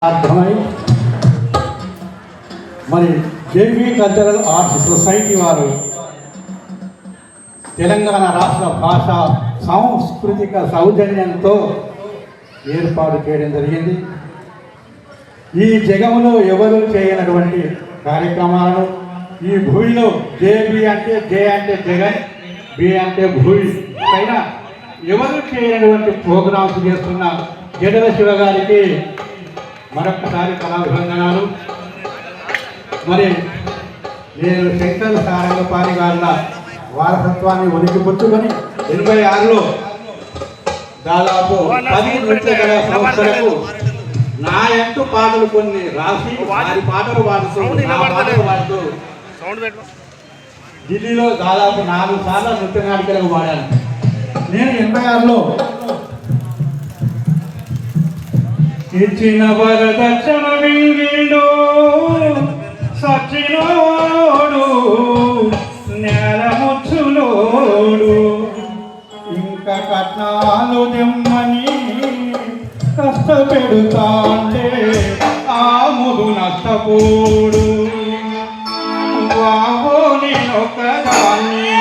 అర్థమై మరి JB cultural arts society వారు తెలంగాణ రాష్ట్ర భాష సాంస్కృతిక సౌజన్యంతో ఏర్పాటు చేయడం జరిగింది. ఈ జగంలో ఎవరు చేయనటువంటి కార్యక్రమాలను ఈ భూమిలో జేబీ అంటే జే అంటే జగన్, బి అంటే భూమి పైన ఎవరు చేయనటువంటి ప్రోగ్రామ్స్ చేస్తున్న జడల శివ గారికి మరొకసారి కళాభివందనాలు. మరి నేను శంకర్ సారంగపాణి గారుల వారసత్వాన్ని ఉనికి పుచ్చుకొని 86లో దాదాపు 10 నృత్య కళా సంస్థలకు నా ఎంతో పాటలు కొన్ని రాసి వారి పాటలు పాడుతూ ఢిల్లీలో దాదాపు 4 సార్లు నృత్య నాటికలకు పాడాను. నేను 86లో ఇచ్చిన వరదక్షిణ వింగిడు సచినోడు నేలముచ్చులోడు ఇంకా కట్నాలు దెమ్మని కష్టపెడుతాంటే ఆముదు నష్టపోడు. వావో నేనొక్కదాన్ని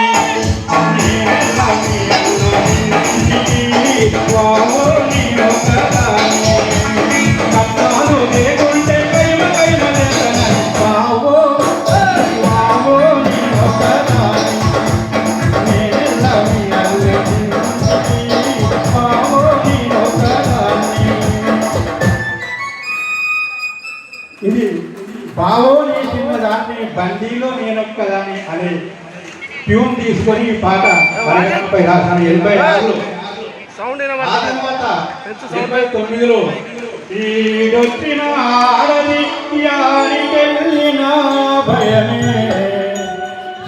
వావో నేనొక్కదాన్ని కట్నాలు లేకుంటే కైమ కైమ లేదని వావో వావో నేనొక్కదాన్ని నేనెల్లవి అల్లది వావో నేనొక్కదాన్ని. ఇది బావో నీ చిన్నదాన్ని బందీలో నేనొక్కదాన్ని అనే ట్యూన్ తీసుకొని ఈ పాట పై రాశాను 86లో. ఆ తర్వాత 89లో ఈడొచ్చిన ఆడది యారికెళ్ళిన భయమే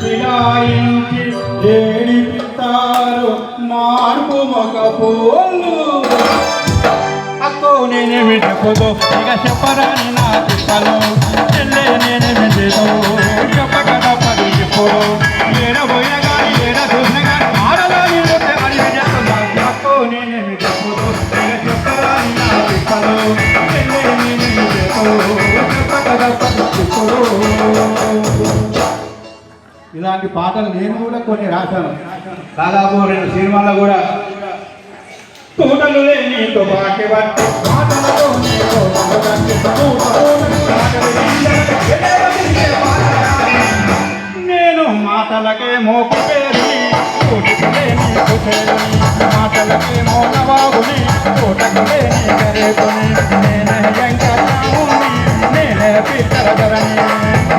చిరాయించి ఏడిపిస్తారు మార్పు మొక పోలు. అక్కో నేనేమి చెప్పదు ఇక చెప్పరాని నా తిప్పను చెల్లె నేనేమి చేదో చెప్పగల పది ఇప్పుడు ఏడబోయిన కానీ ఏడ చూసిన కానీ ఆడదాని అడిగి చేస్తున్నాను. అక్కో నేనేమి చెప్పదు ఇక చెప్పరాని నా తిప్పను చెల్లె నేనేమి చేదో చెప్పగల పది ఇప్పుడు. ఇలాంటి పాటలు నేను కూడా కొన్ని రాశాను. దాదాపు 2 సినిమాల్లో కూడా తోటలు నీతో బాకి బట్టి మాటలతో నేను మాటలకే మోపు పేరుని తోటకులే నీకు పేరుని మాటలకే మోనబాబుని తోటకులే నీ కరేకుని నేనే వెంకటరాముని నేనే పిట్టరని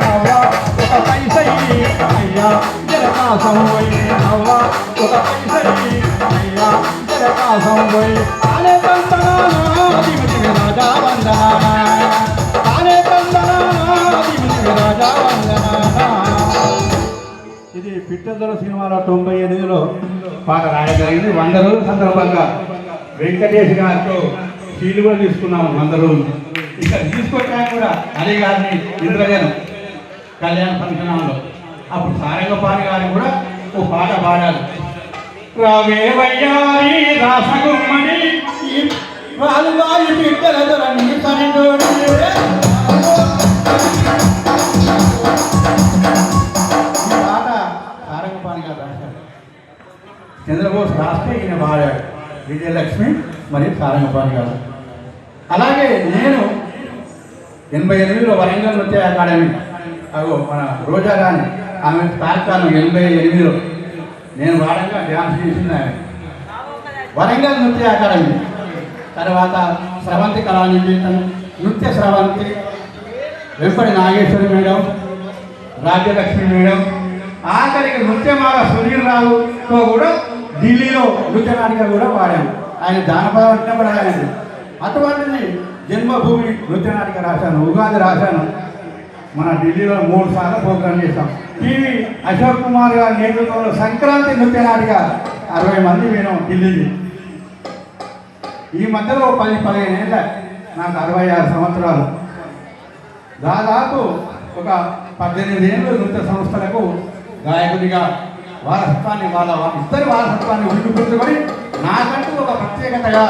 అవ్వా ఒక పైసయి అయ్యా జరకాసం పోయి అవ్వా ఒక పైసయి అయ్యా జరకాసం పోయి తానే తందనానా దిమిటికి రాజా వందనానా తానే తందనానా దిమిటికి రాజా వందనానా. ఇది పిట్టదొర సినిమాలో 98లో పాట రాయడం జరిగింది. 100 రోజుల సందర్భంగా వెంకటేష్ గారితో సీలు కూడా తీసుకున్నాము 100 రోజులు. ఇక్కడ తీసుకొచ్చాక కూడా అలీ గారిని ఇంద్రజన్ కళ్యాణ ఫంక్షన్ హాల్లో అప్పుడు సారంగపాణి గారిని కూడా ఓ పాట పాడారు. రావే వయ్యారి రాసగుమ్మని రాలువాయి పిట్టల దొరని సరిదోడు. ఈ పాట సారంగపాణి గారు రాశారు. చంద్రబోస్ రాస్తే ఈయన పాడాడు విజయలక్ష్మి మరియు సారంగపాణి గారు. అలాగే నేను 88లో వరంగల్ నృత్య అకాడమీ అగో మన రోజా గాని ఆమె తాత్కాలం 88లో నేను వాడంగా డ్యాన్స్ చేసింది ఆమె వరంగల్ నృత్య అకాడమీ. తర్వాత స్రవంతి కళానికేతన్ నృత్య స్రవంతి వెంపటి నాగేశ్వరి మేడం, రాజ్యలక్ష్మి మేడం, ఆఖరికి నృత్యమాల సునీల్ రావుతో కూడా ఢిల్లీలో నృత్య నాటిక కూడా పాడాము. ఆయన జానపద వచ్చినప్పుడు ఆయన అటువంటిది జన్మభూమి నృత్య నాటిక రాశాను, ఉగాది రాశాను. మన ఢిల్లీలో 3 సార్లు ప్రోగ్రాం చేశాం. టీవీ అశోక్ కుమార్ గారి నేతృత్వంలో సంక్రాంతి నృత్య నాటిక 60 మంది మేము ఢిల్లీకి. ఈ మధ్యలో 10-15 ఏళ్ళ నాకు 66 సంవత్సరాలు. దాదాపు ఒక 18 ఏళ్ళు నృత్య సంస్థలకు గాయకుడిగా వారసత్వాన్ని వాళ్ళ ఇద్దరి వారసత్వాన్ని ఉండిపుచ్చుకొని నాకంటూ ఒక ప్రత్యేకతగా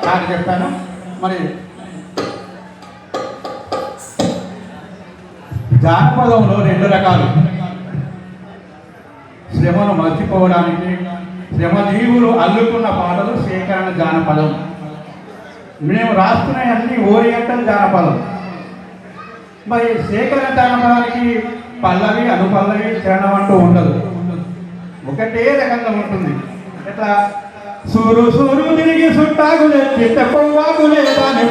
నాకు చెప్పాను. మరి జానపదంలో రెండు రకాలు. శ్రమను మర్చిపోవడానికి శ్రమజీవులు అల్లుకున్న పాటలు సేకరణ జానపదం. మేము రాస్తున్న అన్ని ఓరియంటల్ జానపదం. మరి సేకరణ జానపదానికి పల్లవి అనుపల్లవి చరణం అంటూ ఉండదు, ఒకటే రకంగా ఉంటుంది. ఎట్లా సూరు సూరు తిరిగి సుట్టాగులే చిత్త కొవ్వాగులే దాని